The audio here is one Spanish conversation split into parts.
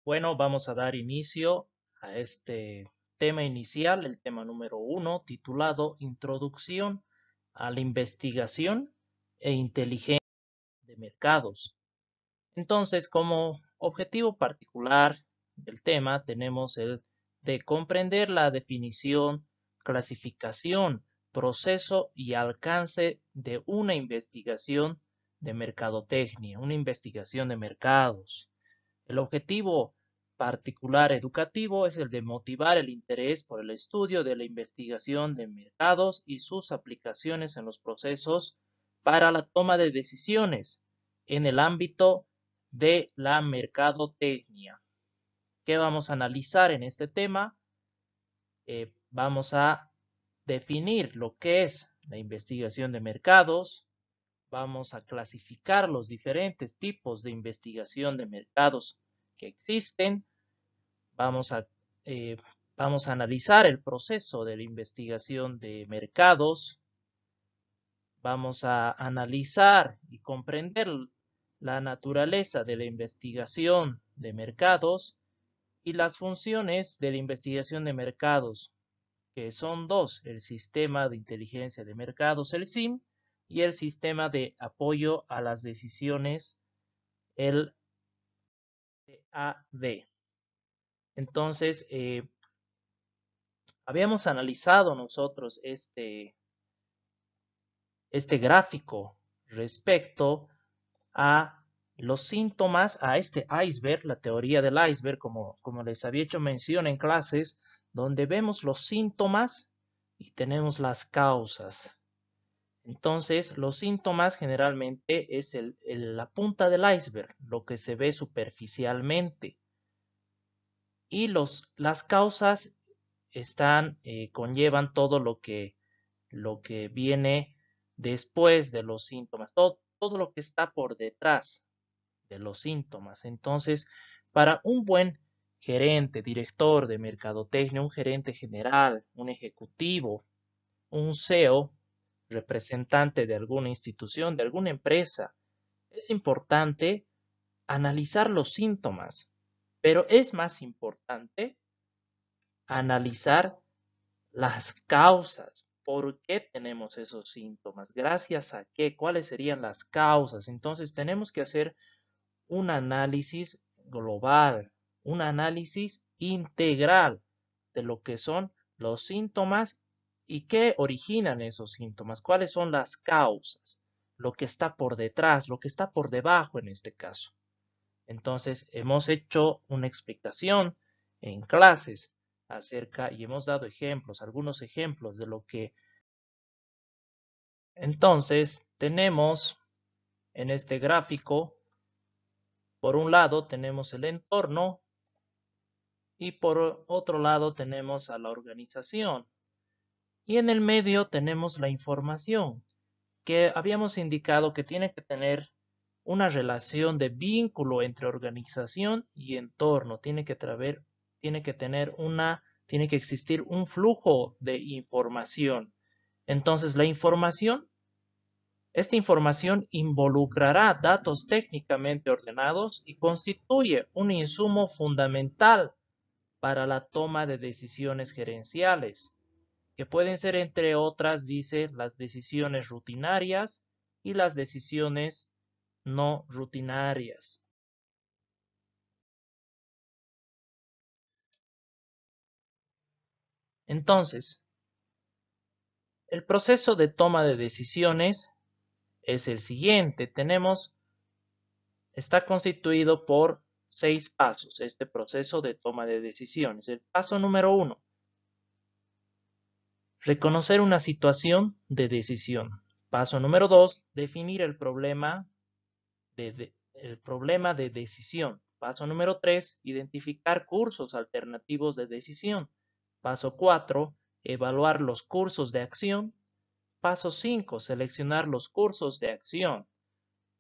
Bueno, vamos a dar inicio a este tema inicial, el tema número 1, titulado Introducción a la investigación e inteligencia de mercados. Entonces, como objetivo particular del tema, tenemos el de comprender la definición, clasificación, proceso y alcance de una investigación de mercadotecnia, una investigación de mercados. El objetivo particular educativo es el de motivar el interés por el estudio de la investigación de mercados y sus aplicaciones en los procesos para la toma de decisiones en el ámbito de la mercadotecnia. ¿Qué vamos a analizar en este tema? Vamos a definir lo que es la investigación de mercados. Vamos a clasificar los diferentes tipos de investigación de mercados que existen. Vamos a, eh, vamos a analizar el proceso de la investigación de mercados. Vamos a analizar y comprender la naturaleza de la investigación de mercados y las funciones de la investigación de mercados, que son dos: el sistema de inteligencia de mercados, el SIM, y el sistema de apoyo a las decisiones, el CAD. Entonces, habíamos analizado nosotros este gráfico respecto a los síntomas, a este iceberg, la teoría del iceberg, como les había hecho mención en clases, donde vemos los síntomas y tenemos las causas. Entonces, los síntomas generalmente es la punta del iceberg, lo que se ve superficialmente. Y las causas conllevan todo lo que viene después de los síntomas, todo lo que está por detrás de los síntomas. Entonces, para un buen gerente, director de mercadotecnia, un gerente general, un ejecutivo, un CEO, representante de alguna institución, de alguna empresa, es importante analizar los síntomas, pero es más importante analizar las causas. ¿Por qué tenemos esos síntomas? ¿Gracias a qué? ¿Cuáles serían las causas? Entonces tenemos que hacer un análisis global, un análisis integral de lo que son los síntomas y qué originan esos síntomas, cuáles son las causas, lo que está por detrás, lo que está por debajo en este caso. Entonces, hemos hecho una explicación en clases acerca y hemos dado ejemplos, algunos ejemplos de lo que. Entonces, tenemos en este gráfico, por un lado tenemos el entorno y por otro lado tenemos a la organización. Y en el medio tenemos la información, que habíamos indicado que tiene que tener una relación de vínculo entre organización y entorno. Tiene que existir un flujo de información. Entonces, esta información involucrará datos técnicamente ordenados y constituye un insumo fundamental para la toma de decisiones gerenciales, que pueden ser, entre otras, dice, las decisiones rutinarias y las decisiones no rutinarias. Entonces, el proceso de toma de decisiones es el siguiente. Está constituido por 6 pasos, este proceso de toma de decisiones. El paso número 1, reconocer una situación de decisión. Paso número 2, definir el problema de decisión. Paso número 3, identificar cursos alternativos de decisión. Paso 4, evaluar los cursos de acción. Paso 5, seleccionar los cursos de acción.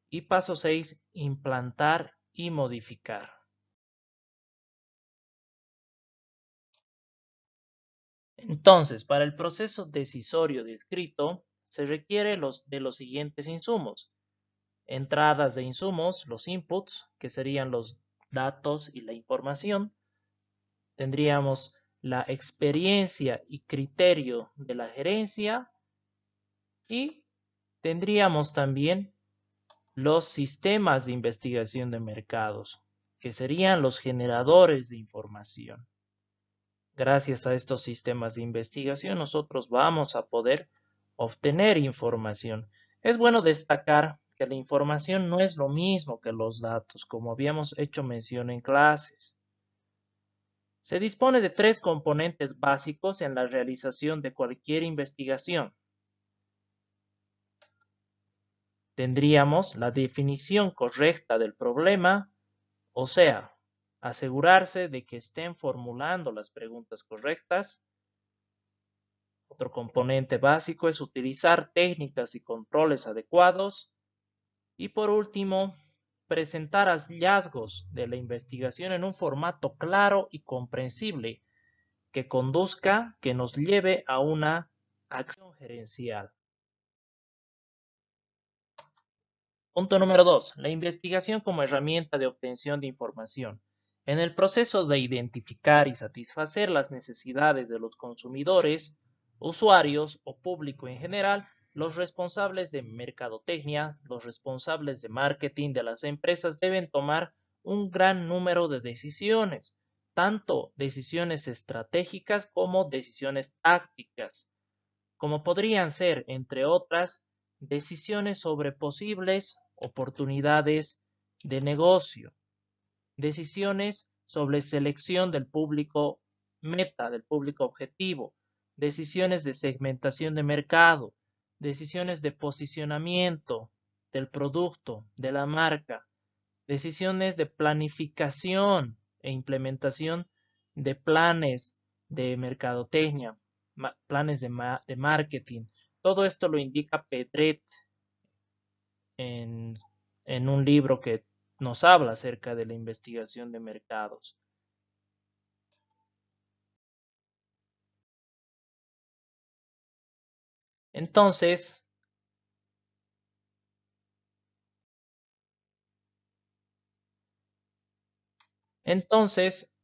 Y paso 6, implantar y modificar. Entonces, para el proceso decisorio descrito, se requiere de los siguientes insumos: entradas de insumos, los inputs, que serían los datos y la información. Tendríamos la experiencia y criterio de la gerencia y tendríamos también los sistemas de investigación de mercados, que serían los generadores de información. Gracias a estos sistemas de investigación, nosotros vamos a poder obtener información. Es bueno destacar que la información no es lo mismo que los datos, como habíamos hecho mención en clases. Se dispone de tres componentes básicos en la realización de cualquier investigación. Tendríamos la definición correcta del problema, o sea, asegurarse de que estén formulando las preguntas correctas. Otro componente básico es utilizar técnicas y controles adecuados. Y por último, presentar hallazgos de la investigación en un formato claro y comprensible que nos lleve a una acción gerencial. Punto número 2. La investigación como herramienta de obtención de información. En el proceso de identificar y satisfacer las necesidades de los consumidores, usuarios o público en general, los responsables de mercadotecnia, los responsables de marketing de las empresas deben tomar un gran número de decisiones, tanto decisiones estratégicas como decisiones tácticas, como podrían ser, entre otras, decisiones sobre posibles oportunidades de negocio, decisiones sobre selección del público meta, del público objetivo, decisiones de segmentación de mercado, decisiones de posicionamiento del producto, de la marca, decisiones de planificación e implementación de planes de mercadotecnia, planes de marketing. Todo esto lo indica Pedret en, en un libro que nos habla acerca de la investigación de mercados. Entonces, entonces,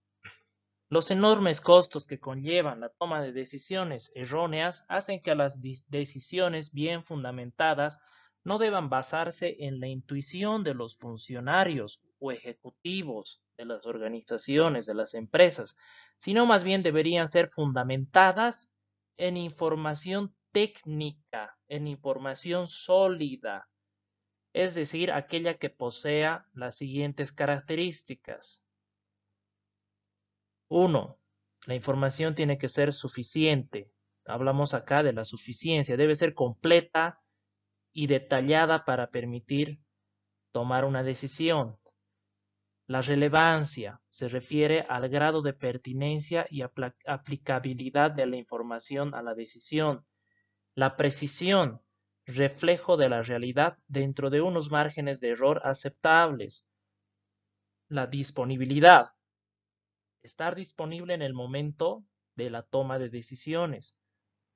los enormes costos que conllevan la toma de decisiones erróneas hacen que las decisiones bien fundamentadas no deban basarse en la intuición de los funcionarios o ejecutivos de las organizaciones, de las empresas, sino más bien deberían ser fundamentadas en información técnica, en información sólida, es decir, aquella que posea las siguientes características. 1. La información tiene que ser suficiente. Hablamos acá de la suficiencia. Debe ser completa y detallada para permitir tomar una decisión. La relevancia se refiere al grado de pertinencia y aplicabilidad de la información a la decisión. La precisión, reflejo de la realidad dentro de unos márgenes de error aceptables. La disponibilidad, estar disponible en el momento de la toma de decisiones.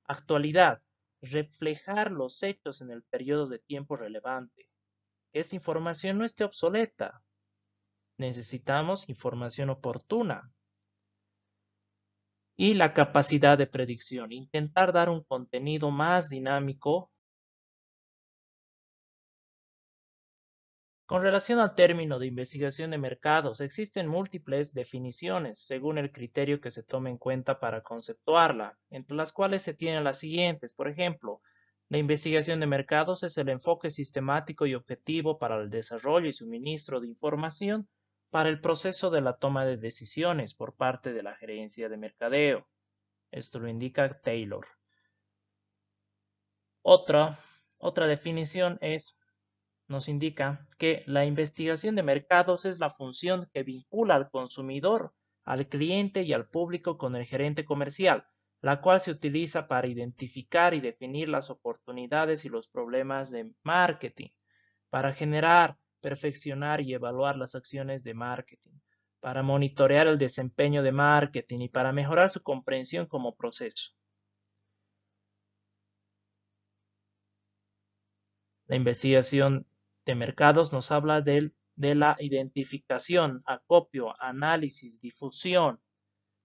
Actualidad, reflejar los hechos en el periodo de tiempo relevante. Que esta información no esté obsoleta. Necesitamos información oportuna. Y la capacidad de predicción, intentar dar un contenido más dinámico. Con relación al término de investigación de mercados, existen múltiples definiciones según el criterio que se tome en cuenta para conceptuarla, entre las cuales se tienen las siguientes. Por ejemplo, la investigación de mercados es el enfoque sistemático y objetivo para el desarrollo y suministro de información para el proceso de la toma de decisiones por parte de la gerencia de mercadeo. Esto lo indica Taylor. Otra definición nos indica que la investigación de mercados es la función que vincula al consumidor, al cliente y al público con el gerente comercial, la cual se utiliza para identificar y definir las oportunidades y los problemas de marketing, para generar, perfeccionar y evaluar las acciones de marketing, para monitorear el desempeño de marketing y para mejorar su comprensión como proceso. La investigación de mercados nos habla del de la identificación, acopio, análisis, difusión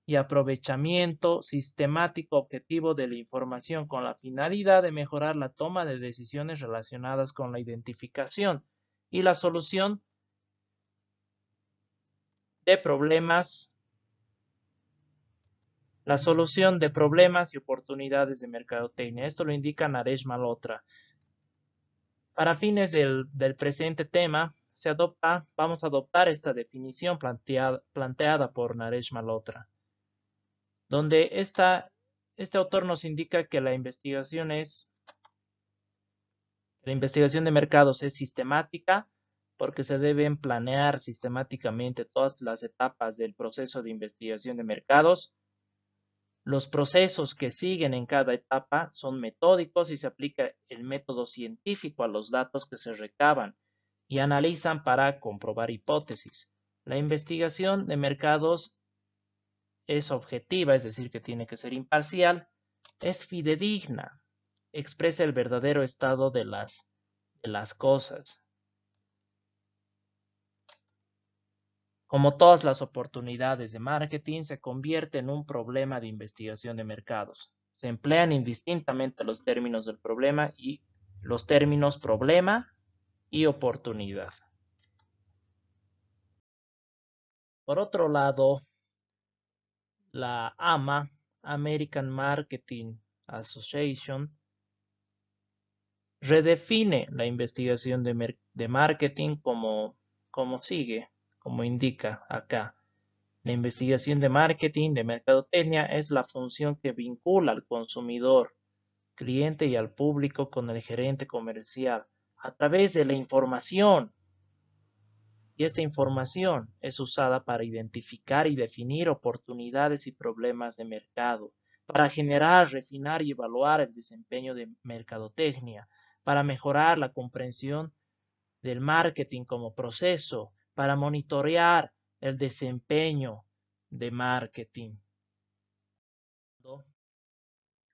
y aprovechamiento sistemático objetivo de la información con la finalidad de mejorar la toma de decisiones relacionadas con la identificación y la solución de problemas y oportunidades de mercadotecnia. Esto lo indica Naresh Malhotra. Para fines del presente tema, vamos a adoptar esta definición planteada por Naresh Malhotra, donde este autor nos indica que la investigación de mercados es sistemática porque se deben planear sistemáticamente todas las etapas del proceso de investigación de mercados. Los procesos que siguen en cada etapa son metódicos y se aplica el método científico a los datos que se recaban y analizan para comprobar hipótesis. La investigación de mercados es objetiva, es decir, que tiene que ser imparcial, es fidedigna, expresa el verdadero estado de las cosas. Como todas las oportunidades de marketing, se convierte en un problema de investigación de mercados. Se emplean indistintamente los términos del problema y los términos problema y oportunidad. Por otro lado, la AMA, American Marketing Association, redefine la investigación de marketing como sigue, como indica acá. La investigación de marketing de mercadotecnia es la función que vincula al consumidor, cliente y al público con el gerente comercial a través de la información. Y esta información es usada para identificar y definir oportunidades y problemas de mercado, para generar, refinar y evaluar el desempeño de mercadotecnia, para mejorar la comprensión del marketing como proceso, para monitorear el desempeño de marketing.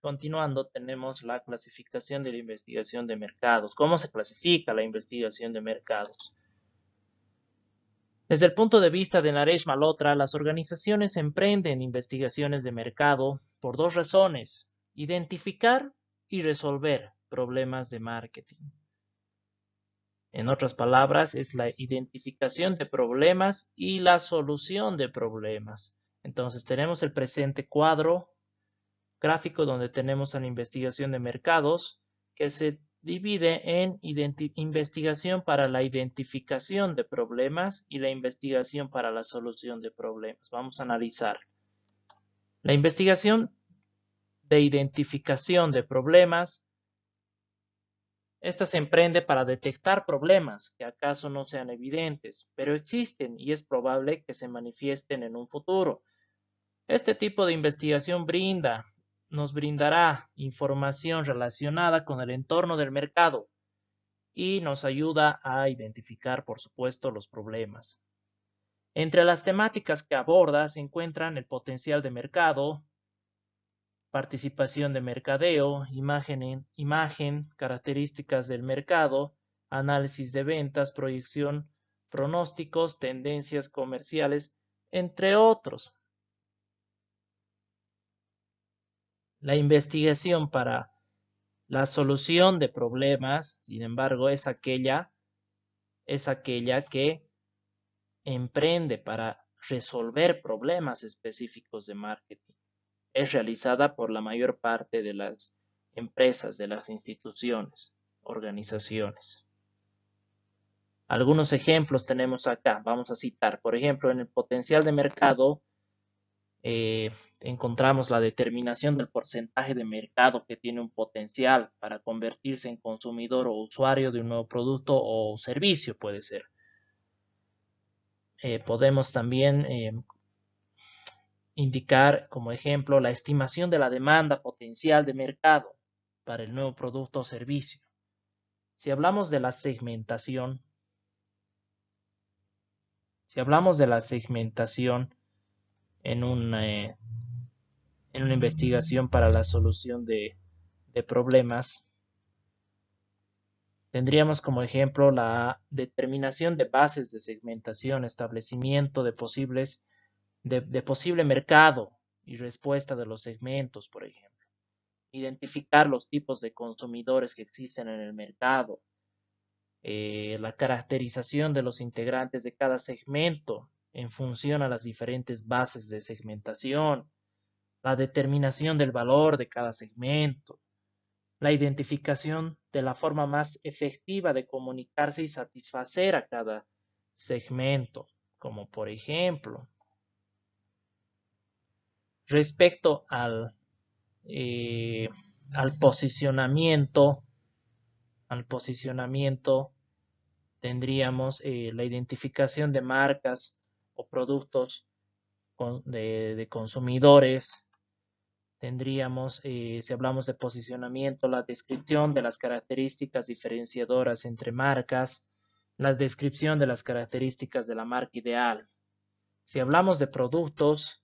Continuando, tenemos la clasificación de la investigación de mercados. ¿Cómo se clasifica la investigación de mercados? Desde el punto de vista de Naresh Malhotra, las organizaciones emprenden investigaciones de mercado por dos razones: identificar y resolver problemas de marketing. En otras palabras, es la identificación de problemas y la solución de problemas. Entonces, tenemos el presente cuadro gráfico donde tenemos a la investigación de mercados que se divide en investigación para la identificación de problemas y la investigación para la solución de problemas. Vamos a analizar. La investigación de identificación de problemas, esta se emprende para detectar problemas que acaso no sean evidentes, pero existen y es probable que se manifiesten en un futuro. Este tipo de investigación nos brindará información relacionada con el entorno del mercado y nos ayuda a identificar, por supuesto, los problemas. Entre las temáticas que aborda se encuentran el potencial de mercado, participación de mercadeo, imagen, características del mercado, análisis de ventas, proyección, pronósticos, tendencias comerciales, entre otros. La investigación para la solución de problemas, sin embargo, es aquella que emprende para resolver problemas específicos de marketing. Es realizada por la mayor parte de las empresas, de las instituciones, organizaciones. Algunos ejemplos tenemos acá. Vamos a citar, por ejemplo, en el potencial de mercado, encontramos la determinación del porcentaje de mercado que tiene un potencial para convertirse en consumidor o usuario de un nuevo producto o servicio, puede ser. Podemos también indicar como ejemplo la estimación de la demanda potencial de mercado para el nuevo producto o servicio. Si hablamos de la segmentación, en una investigación para la solución de problemas, Tendríamos como ejemplo la determinación de bases de segmentación, establecimiento de posible mercado y respuesta de los segmentos, por ejemplo. Identificar los tipos de consumidores que existen en el mercado, la caracterización de los integrantes de cada segmento en función a las diferentes bases de segmentación, la determinación del valor de cada segmento, la identificación de la forma más efectiva de comunicarse y satisfacer a cada segmento, como por ejemplo, respecto eh, al posicionamiento, tendríamos la identificación de marcas o productos de consumidores. Tendríamos, si hablamos de posicionamiento, la descripción de las características diferenciadoras entre marcas, la descripción de las características de la marca ideal. Si hablamos de productos,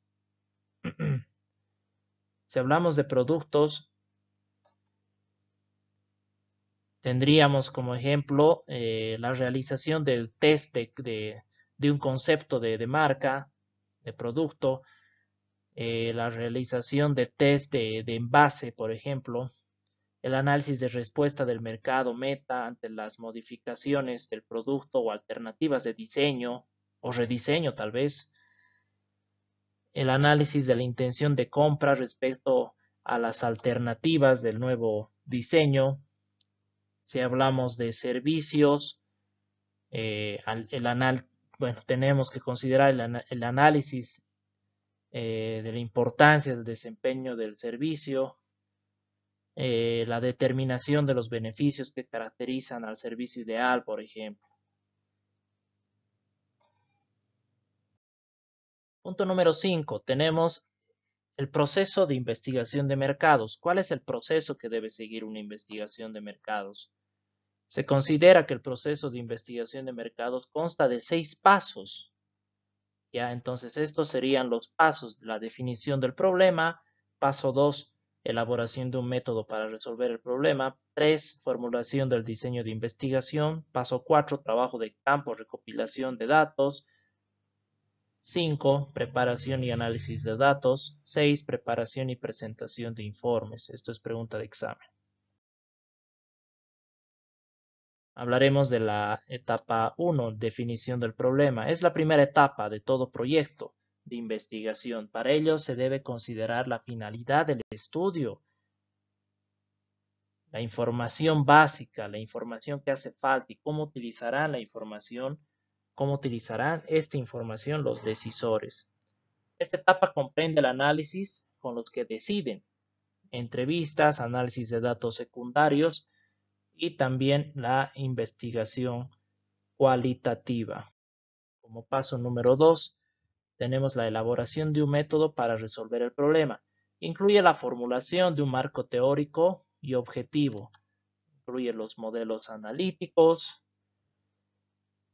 tendríamos como ejemplo la realización del test de un concepto de marca, de producto, la realización de test de envase, por ejemplo, el análisis de respuesta del mercado meta ante las modificaciones del producto o alternativas de diseño o rediseño tal vez, el análisis de la intención de compra respecto a las alternativas del nuevo diseño. Si hablamos de servicios, bueno, tenemos que considerar el análisis de la importancia del desempeño del servicio, la determinación de los beneficios que caracterizan al servicio ideal, por ejemplo. Punto número 5. Tenemos el proceso de investigación de mercados. ¿Cuál es el proceso que debe seguir una investigación de mercados? Se considera que el proceso de investigación de mercados consta de 6 pasos. Ya, entonces estos serían los pasos de la definición del problema. Paso 2, elaboración de un método para resolver el problema. 3, formulación del diseño de investigación. Paso 4, trabajo de campo, recopilación de datos. 5, preparación y análisis de datos. 6, preparación y presentación de informes. Esto es pregunta de examen. Hablaremos de la etapa 1, definición del problema. Es la primera etapa de todo proyecto de investigación. Para ello se debe considerar la finalidad del estudio, la información básica, la información que hace falta y cómo utilizarán esta información los decisores. Esta etapa comprende el análisis con los que deciden, entrevistas, análisis de datos secundarios y también la investigación cualitativa. Como paso número 2, tenemos la elaboración de un método para resolver el problema. Incluye la formulación de un marco teórico y objetivo. Incluye los modelos analíticos,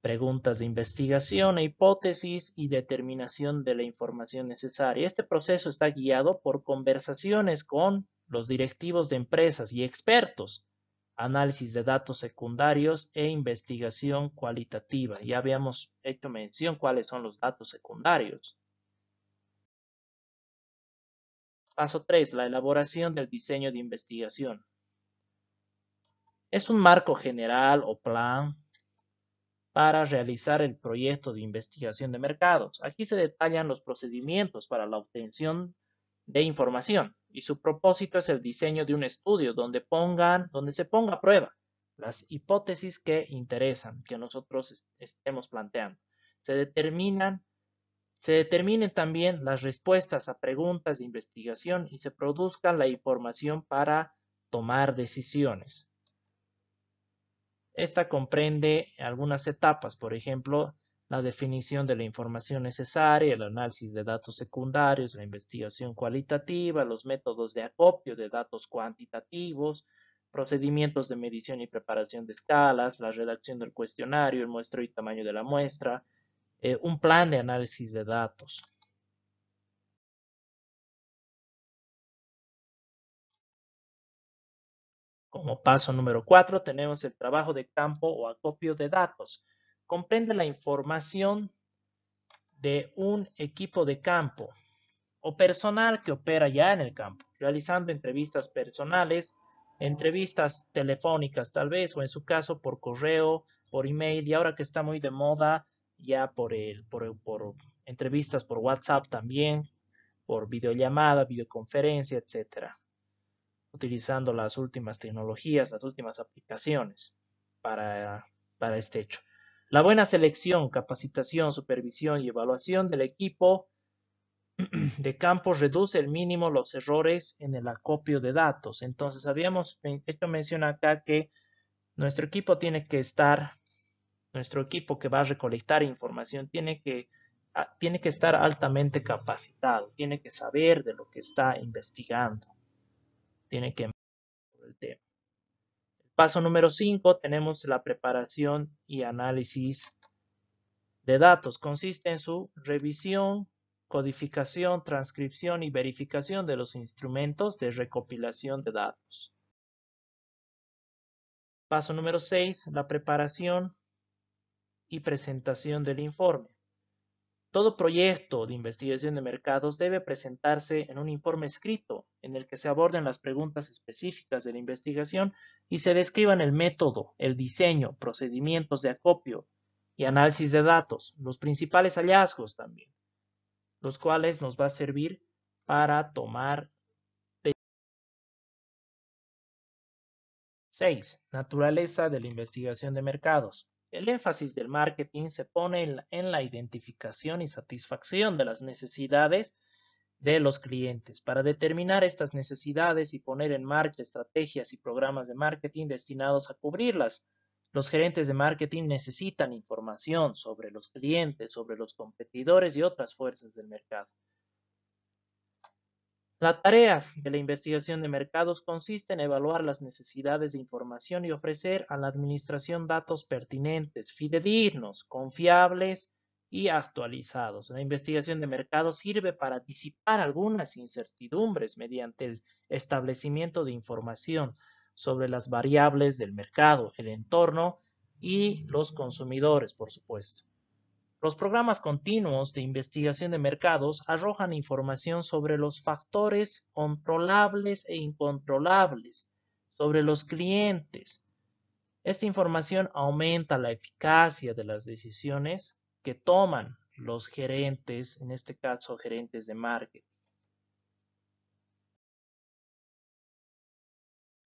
preguntas de investigación e hipótesis y determinación de la información necesaria. Este proceso está guiado por conversaciones con los directivos de empresas y expertos, análisis de datos secundarios e investigación cualitativa. Ya habíamos hecho mención cuáles son los datos secundarios. Paso 3, la elaboración del diseño de investigación. Es un marco general o plan para realizar el proyecto de investigación de mercados. Aquí se detallan los procedimientos para la obtención de información y su propósito es el diseño de un estudio donde se ponga a prueba las hipótesis que interesan, que nosotros estemos planteando. Se determinen también las respuestas a preguntas de investigación y se produzca la información para tomar decisiones. Esta comprende algunas etapas, por ejemplo, la definición de la información necesaria, el análisis de datos secundarios, la investigación cualitativa, los métodos de acopio de datos cuantitativos, procedimientos de medición y preparación de escalas, la redacción del cuestionario, el muestreo y tamaño de la muestra, un plan de análisis de datos. Como paso número 4 tenemos el trabajo de campo o acopio de datos. Comprende la información de un equipo de campo o personal que opera ya en el campo, realizando entrevistas personales, entrevistas telefónicas tal vez, o en su caso por correo, por email, y ahora que está muy de moda, ya por entrevistas por WhatsApp también, por videollamada, videoconferencia, etcétera, utilizando las últimas tecnologías, las últimas aplicaciones para, para este hecho. La buena selección, capacitación, supervisión y evaluación del equipo de campo reduce el mínimo los errores en el acopio de datos. Entonces, habíamos hecho mención acá que nuestro equipo tiene que estar, nuestro equipo que va a recolectar información tiene que estar altamente capacitado, tiene que saber de lo que está investigando, tiene que entender el tema. Paso número 5, tenemos la preparación y análisis de datos. Consiste en su revisión, codificación, transcripción y verificación de los instrumentos de recopilación de datos. Paso número 6, la preparación y presentación del informe. Todo proyecto de investigación de mercados debe presentarse en un informe escrito en el que se aborden las preguntas específicas de la investigación y se describan el método, el diseño, procedimientos de acopio y análisis de datos, los principales hallazgos también, los cuales nos va a servir para tomar. 6. Naturaleza de la investigación de mercados. El énfasis del marketing se pone en la identificación y satisfacción de las necesidades de los clientes. Para determinar estas necesidades y poner en marcha estrategias y programas de marketing destinados a cubrirlas, los gerentes de marketing necesitan información sobre los clientes, sobre los competidores y otras fuerzas del mercado. La tarea de la investigación de mercados consiste en evaluar las necesidades de información y ofrecer a la administración datos pertinentes, fidedignos, confiables y actualizados. La investigación de mercados sirve para disipar algunas incertidumbres mediante el establecimiento de información sobre las variables del mercado, el entorno y los consumidores, por supuesto. Los programas continuos de investigación de mercados arrojan información sobre los factores controlables e incontrolables, sobre los clientes. Esta información aumenta la eficacia de las decisiones que toman los gerentes, en este caso gerentes de marketing.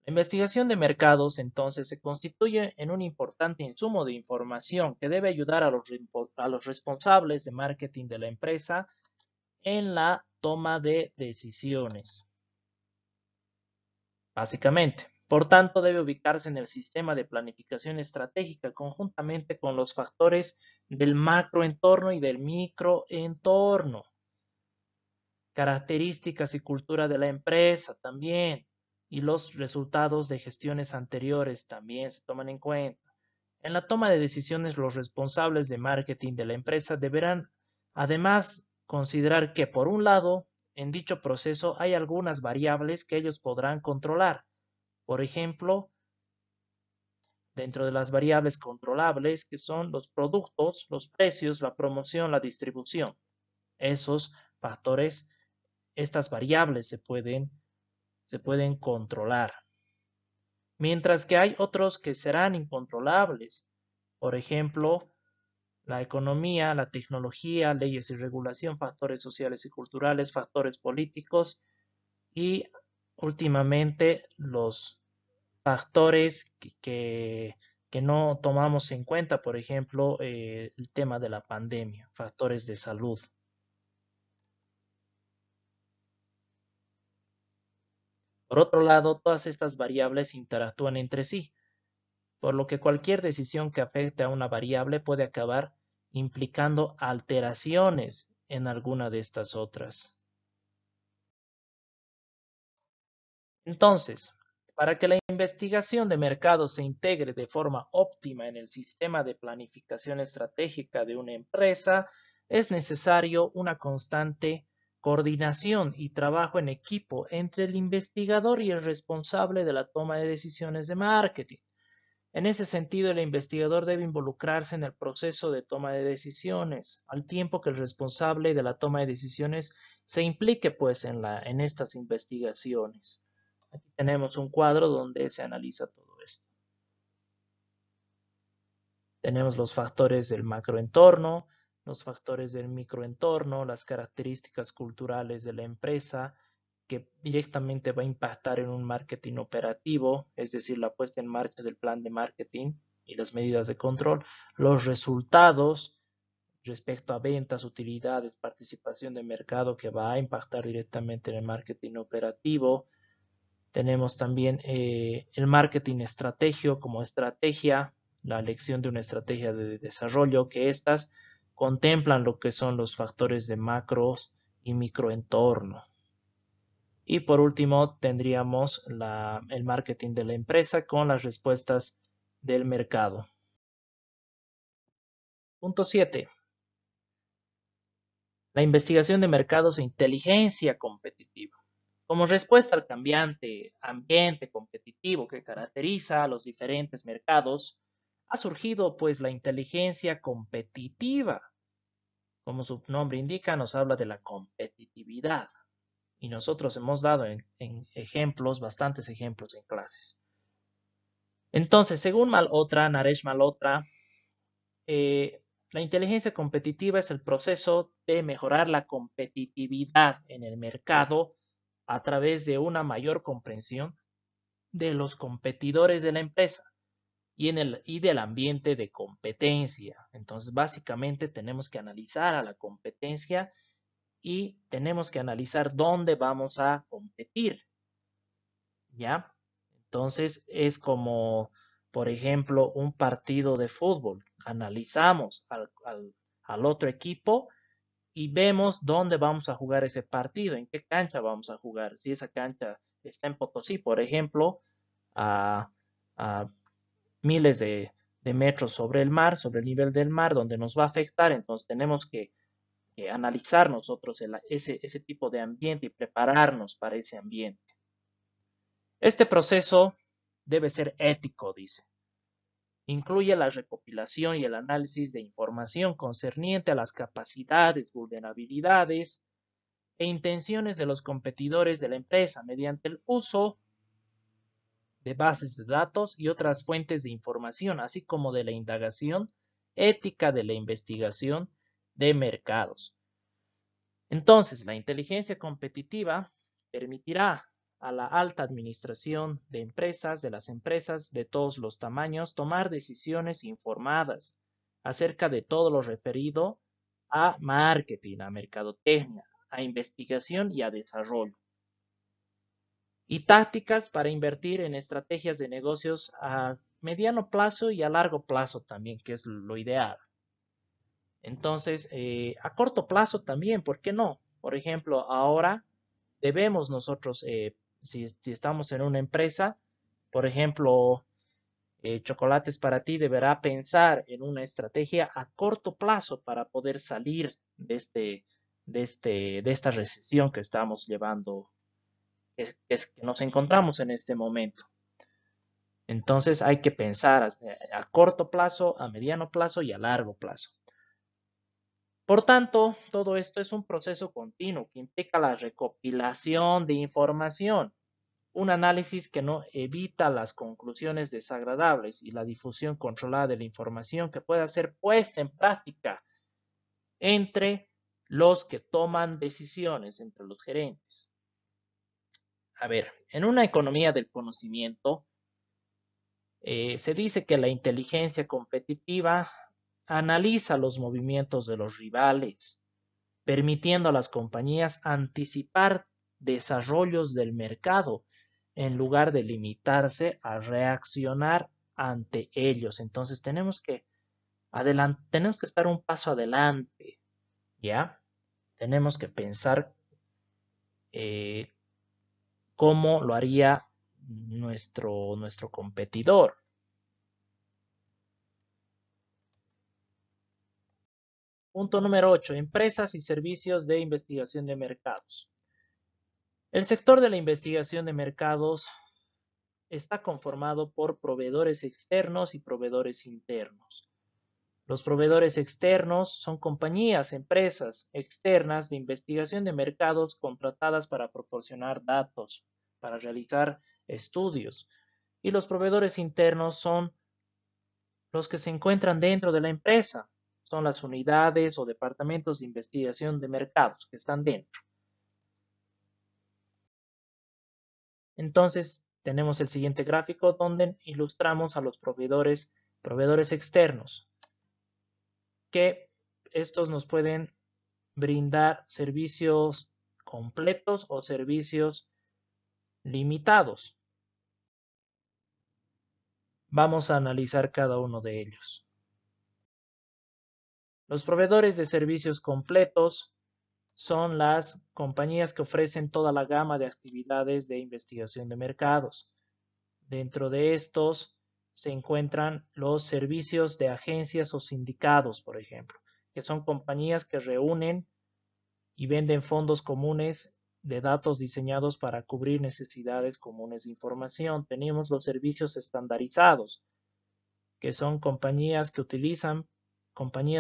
La investigación de mercados, entonces, se constituye en un importante insumo de información que debe ayudar a los responsables de marketing de la empresa en la toma de decisiones. Básicamente, por tanto, debe ubicarse en el sistema de planificación estratégica conjuntamente con los factores del macroentorno y del microentorno. Características y cultura de la empresa también, y los resultados de gestiones anteriores también se toman en cuenta. En la toma de decisiones, los responsables de marketing de la empresa deberán además considerar que, por un lado, en dicho proceso hay algunas variables que ellos podrán controlar. Por ejemplo, dentro de las variables controlables, que son los productos, los precios, la promoción, la distribución. Esos factores, estas variables se pueden controlar. Mientras que hay otros que serán incontrolables. Por ejemplo, la economía, la tecnología, leyes y regulación, factores sociales y culturales, factores políticos y últimamente los factores que no tomamos en cuenta, por ejemplo, el tema de la pandemia, factores de salud. Por otro lado, todas estas variables interactúan entre sí, por lo que cualquier decisión que afecte a una variable puede acabar implicando alteraciones en alguna de estas otras. Entonces, para que la investigación de mercado se integre de forma óptima en el sistema de planificación estratégica de una empresa, es necesario una constante coordinación y trabajo en equipo entre el investigador y el responsable de la toma de decisiones de marketing. En ese sentido, el investigador debe involucrarse en el proceso de toma de decisiones, al tiempo que el responsable de la toma de decisiones se implique pues en estas investigaciones. Aquí tenemos un cuadro donde se analiza todo esto. Tenemos los factores del macroentorno, los factores del microentorno, las características culturales de la empresa, que directamente va a impactar en un marketing operativo, es decir, la puesta en marcha del plan de marketing y las medidas de control, los resultados respecto a ventas, utilidades, participación de mercado que va a impactar directamente en el marketing operativo. Tenemos también el marketing estrategio como estrategia, la elección de una estrategia de desarrollo, que estas contemplan lo que son los factores de macros y microentorno. Y por último, tendríamos el marketing de la empresa con las respuestas del mercado. Punto 7. La investigación de mercados e inteligencia competitiva. Como respuesta al cambiante ambiente competitivo que caracteriza a los diferentes mercados, ha surgido pues la inteligencia competitiva. Como su nombre indica, nos habla de la competitividad. Y nosotros hemos dado en ejemplos, bastantes ejemplos en clases. Entonces, según Naresh Malhotra, la inteligencia competitiva es el proceso de mejorar la competitividad en el mercado a través de una mayor comprensión de los competidores de la empresa y del ambiente de competencia. Entonces, básicamente tenemos que analizar a la competencia y tenemos que analizar dónde vamos a competir. ¿Ya? Entonces, es como, por ejemplo, un partido de fútbol. Analizamos al otro equipo y vemos dónde vamos a jugar ese partido, en qué cancha vamos a jugar. Si esa cancha está en Potosí, por ejemplo, a miles de metros sobre el mar, sobre el nivel del mar, donde nos va a afectar, entonces tenemos que analizar nosotros ese tipo de ambiente y prepararnos para ese ambiente. Este proceso debe ser ético, dice. Incluye la recopilación y el análisis de información concerniente a las capacidades, vulnerabilidades e intenciones de los competidores de la empresa mediante el uso de bases de datos y otras fuentes de información, así como de la indagación ética de la investigación de mercados. Entonces, la inteligencia competitiva permitirá a la alta administración de empresas, de las empresas de todos los tamaños, tomar decisiones informadas acerca de todo lo referido a marketing, a mercadotecnia, a investigación y a desarrollo. Y tácticas para invertir en estrategias de negocios a mediano plazo y a largo plazo también, que es lo ideal. Entonces, a corto plazo también, ¿por qué no? Por ejemplo, ahora debemos nosotros, si estamos en una empresa, por ejemplo, Chocolates para ti deberá pensar en una estrategia a corto plazo para poder salir de esta recesión que estamos llevando, que nos encontramos en este momento. Entonces hay que pensar a corto plazo, a mediano plazo y a largo plazo. Por tanto, todo esto es un proceso continuo que implica la recopilación de información, un análisis que no evita las conclusiones desagradables y la difusión controlada de la información que pueda ser puesta en práctica entre los que toman decisiones, entre los gerentes. A ver, en una economía del conocimiento, se dice que la inteligencia competitiva analiza los movimientos de los rivales, permitiendo a las compañías anticipar desarrollos del mercado en lugar de limitarse a reaccionar ante ellos. Entonces tenemos que estar un paso adelante, ¿ya? Tenemos que pensar cómo lo haría nuestro competidor. Punto número 8. Empresas y servicios de investigación de mercados. El sector de la investigación de mercados está conformado por proveedores externos y proveedores internos. Los proveedores externos son compañías, empresas externas de investigación de mercados contratadas para proporcionar datos, para realizar estudios. Y los proveedores internos son los que se encuentran dentro de la empresa. Son las unidades o departamentos de investigación de mercados que están dentro. Entonces, tenemos el siguiente gráfico donde ilustramos a los proveedores externos, que estos nos pueden brindar servicios completos o servicios limitados. Vamos a analizar cada uno de ellos. Los proveedores de servicios completos son las compañías que ofrecen toda la gama de actividades de investigación de mercados. Dentro de estos se encuentran los servicios de agencias o sindicados, por ejemplo, que son compañías que reúnen y venden fondos comunes de datos diseñados para cubrir necesidades comunes de información. Tenemos los servicios estandarizados, que son compañías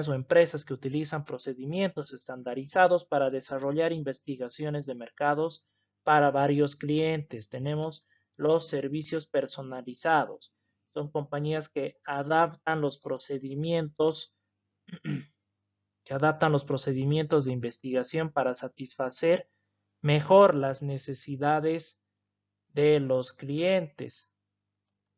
o empresas que utilizan procedimientos estandarizados para desarrollar investigaciones de mercados para varios clientes. Tenemos los servicios personalizados. Son compañías que adaptan los procedimientos de investigación para satisfacer mejor las necesidades de los clientes.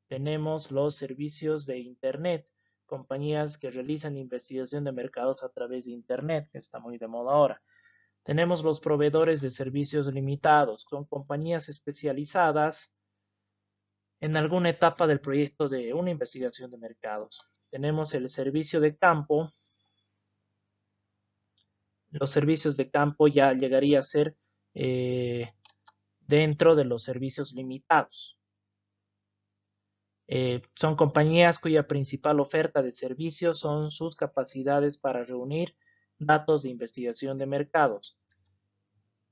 Tenemos los servicios de Internet, compañías que realizan investigación de mercados a través de Internet, que está muy de moda ahora. Tenemos los proveedores de servicios limitados, son compañías especializadas en alguna etapa del proyecto de una investigación de mercados. Tenemos el servicio de campo. Los servicios de campo ya llegaría a ser dentro de los servicios limitados. Son compañías cuya principal oferta de servicios son sus capacidades para reunir datos de investigación de mercados.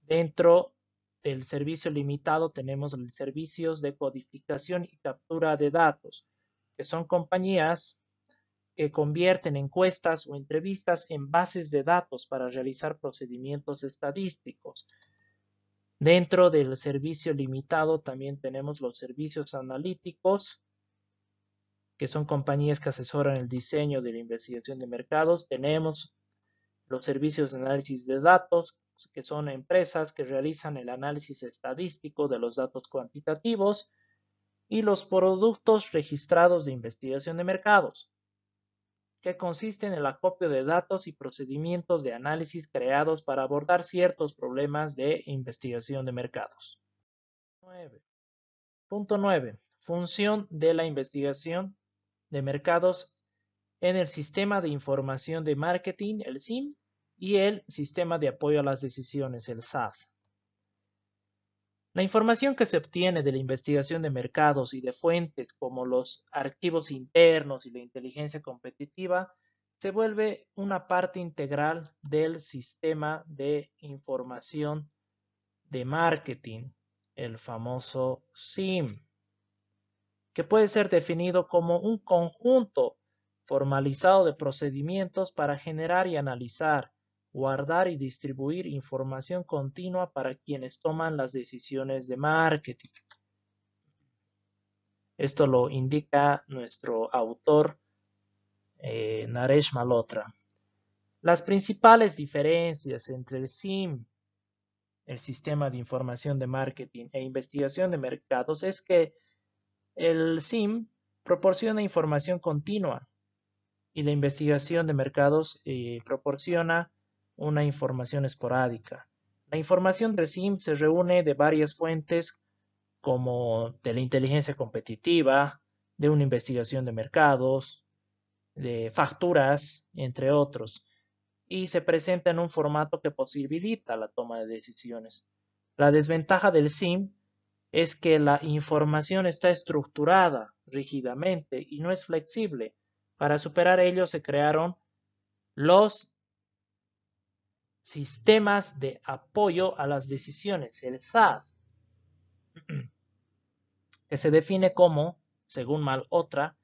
Dentro del servicio limitado tenemos los servicios de codificación y captura de datos, que son compañías que convierten encuestas o entrevistas en bases de datos para realizar procedimientos estadísticos. Dentro del servicio limitado también tenemos los servicios analíticos, que son compañías que asesoran el diseño de la investigación de mercados. Tenemos los servicios de análisis de datos, que son empresas que realizan el análisis estadístico de los datos cuantitativos, y los productos registrados de investigación de mercados, que consisten en el acopio de datos y procedimientos de análisis creados para abordar ciertos problemas de investigación de mercados. Punto 9. Función de la investigación de mercados en el Sistema de Información de Marketing, el SIM, y el Sistema de Apoyo a las Decisiones, el SAD. La información que se obtiene de la investigación de mercados y de fuentes como los archivos internos y la inteligencia competitiva se vuelve una parte integral del Sistema de Información de Marketing, el famoso SIM, que puede ser definido como un conjunto formalizado de procedimientos para generar y analizar, guardar y distribuir información continua para quienes toman las decisiones de marketing. Esto lo indica nuestro autor Naresh Malhotra. Las principales diferencias entre el SIM, el Sistema de Información de Marketing, e investigación de mercados es que el SIM proporciona información continua y la investigación de mercados proporciona una información esporádica. La información del SIM se reúne de varias fuentes como de la inteligencia competitiva, de una investigación de mercados, de facturas, entre otros, y se presenta en un formato que posibilita la toma de decisiones. La desventaja del SIM es que la información está estructurada rígidamente y no es flexible. Para superar ello se crearon los sistemas de apoyo a las decisiones, el SAD, que se define como, según Malhotra,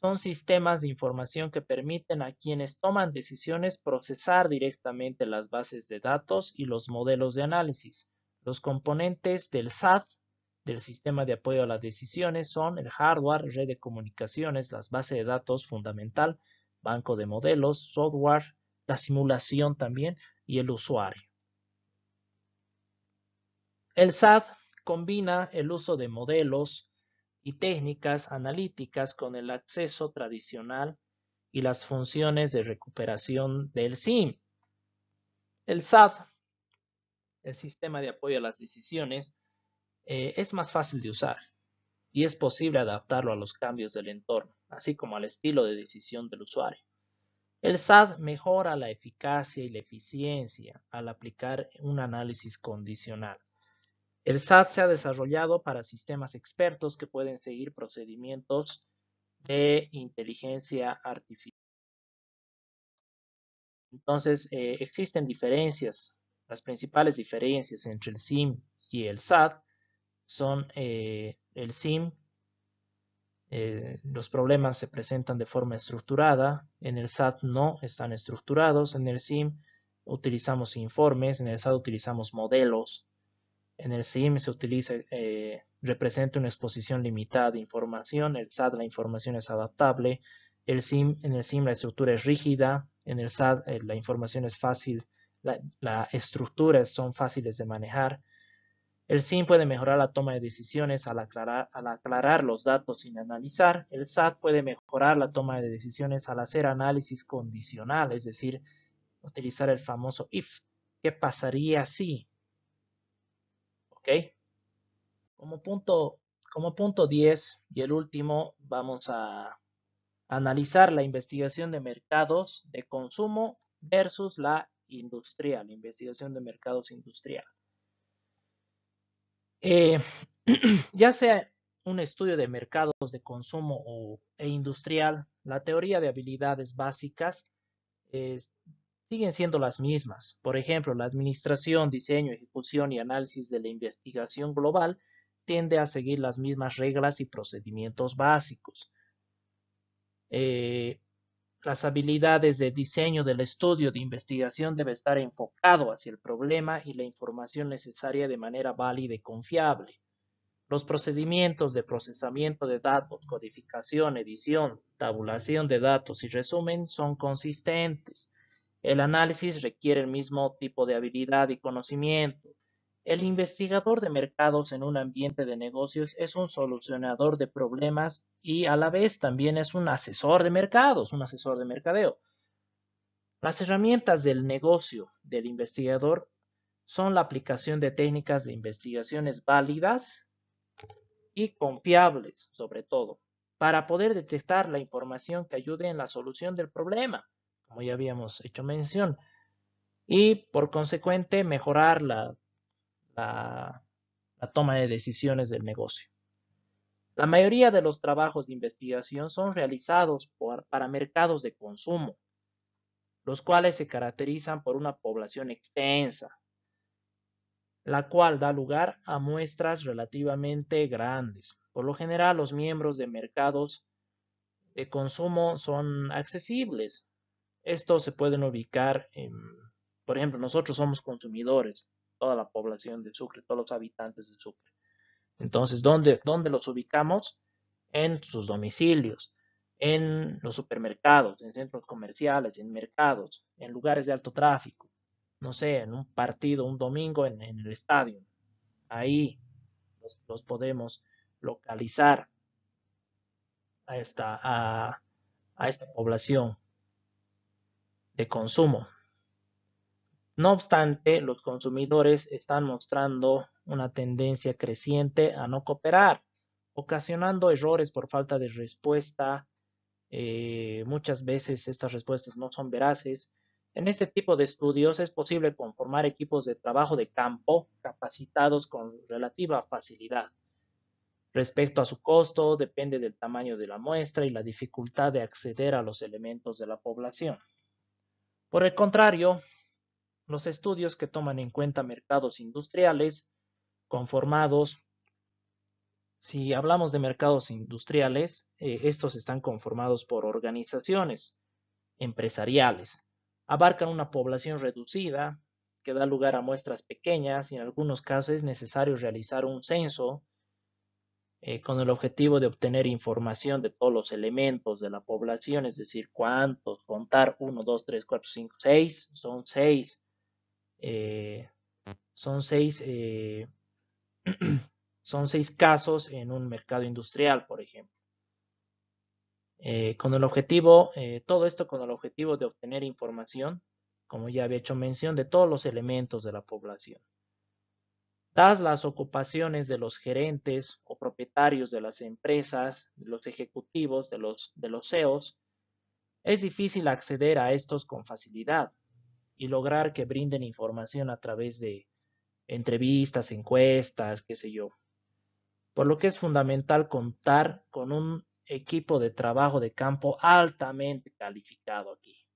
son sistemas de información que permiten a quienes toman decisiones procesar directamente las bases de datos y los modelos de análisis. Los componentes del SAD, del sistema de apoyo a las decisiones, son el hardware, red de comunicaciones, las bases de datos fundamental, banco de modelos, software, la simulación también y el usuario. El SAD combina el uso de modelos y técnicas analíticas con el acceso tradicional y las funciones de recuperación del SIM. El SAD, el sistema de apoyo a las decisiones, es más fácil de usar y es posible adaptarlo a los cambios del entorno, así como al estilo de decisión del usuario. El SAD mejora la eficacia y la eficiencia al aplicar un análisis condicional. El SAD se ha desarrollado para sistemas expertos que pueden seguir procedimientos de inteligencia artificial. Entonces, existen diferencias. Las principales diferencias entre el SIM y el SAD son el SIM, los problemas se presentan de forma estructurada, en el SAD no están estructurados, en el SIM utilizamos informes, en el SAD utilizamos modelos, en el SIM se utiliza, representa una exposición limitada de información, el SAD la información es adaptable, en el SIM la estructura es rígida, en el SAD la información es fácil, las estructuras son fáciles de manejar. El SIM puede mejorar la toma de decisiones al aclarar los datos sin analizar. El SAD puede mejorar la toma de decisiones al hacer análisis condicional, es decir, utilizar el famoso if. ¿Qué pasaría si? ¿Ok? Como punto 10 y el último, vamos a analizar la investigación de mercados de consumo versus la industrial, investigación de mercados industrial. Ya sea un estudio de mercados de consumo e industrial, la teoría de habilidades básicas siguen siendo las mismas. Por ejemplo, la administración, diseño, ejecución y análisis de la investigación global tiende a seguir las mismas reglas y procedimientos básicos. Las habilidades de diseño del estudio de investigación debe estar enfocado hacia el problema y la información necesaria de manera válida y confiable. Los procedimientos de procesamiento de datos, codificación, edición, tabulación de datos y resumen son consistentes. El análisis requiere el mismo tipo de habilidad y conocimiento. El investigador de mercados en un ambiente de negocios es un solucionador de problemas y a la vez también es un asesor de mercados, un asesor de mercadeo. Las herramientas del negocio del investigador son la aplicación de técnicas de investigaciones válidas y confiables, sobre todo, para poder detectar la información que ayude en la solución del problema, como ya habíamos hecho mención, y por consecuente mejorar la toma de decisiones del negocio. La mayoría de los trabajos de investigación son realizados para mercados de consumo, los cuales se caracterizan por una población extensa, la cual da lugar a muestras relativamente grandes. Por lo general, los miembros de mercados de consumo son accesibles. Estos se pueden ubicar por ejemplo, nosotros somos consumidores, toda la población de Sucre, todos los habitantes de Sucre. Entonces, ¿dónde los ubicamos? En sus domicilios, en los supermercados, en centros comerciales, en mercados, en lugares de alto tráfico, no sé, en un partido, un domingo en el estadio. Ahí los podemos localizar a esta población de consumo. No obstante, los consumidores están mostrando una tendencia creciente a no cooperar, ocasionando errores por falta de respuesta. Muchas veces estas respuestas no son veraces. En este tipo de estudios es posible conformar equipos de trabajo de campo capacitados con relativa facilidad. Respecto a su costo, depende del tamaño de la muestra y la dificultad de acceder a los elementos de la población. Por el contrario, los estudios que toman en cuenta mercados industriales conformados. Si hablamos de mercados industriales, estos están conformados por organizaciones empresariales. Abarcan una población reducida que da lugar a muestras pequeñas y en algunos casos es necesario realizar un censo con el objetivo de obtener información de todos los elementos de la población, es decir, cuántos, contar 1, 2, 3, 4, 5, 6, eh, son seis, son 6 casos en un mercado industrial, por ejemplo. Con el objetivo, todo esto con el objetivo de obtener información, como ya había hecho mención, de todos los elementos de la población. Dadas las ocupaciones de los gerentes o propietarios de las empresas, de los ejecutivos, de los CEOs, es difícil acceder a estos con facilidad y lograr que brinden información a través de entrevistas, encuestas, qué sé yo. Por lo que es fundamental contar con un equipo de trabajo de campo altamente calificado aquí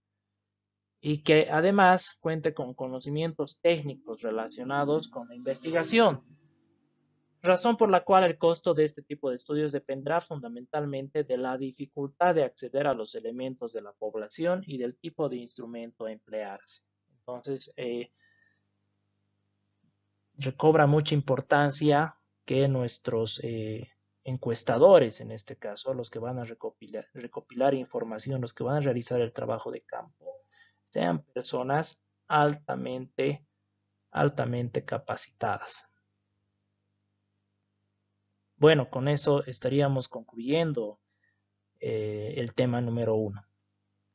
y que además cuente con conocimientos técnicos relacionados con la investigación, razón por la cual el costo de este tipo de estudios dependerá fundamentalmente de la dificultad de acceder a los elementos de la población y del tipo de instrumento a emplearse. Entonces, recobra mucha importancia que nuestros encuestadores, en este caso, los que van a recopilar información, los que van a realizar el trabajo de campo, sean personas altamente capacitadas. Bueno, con eso estaríamos concluyendo el tema número 1.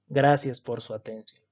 Gracias por su atención.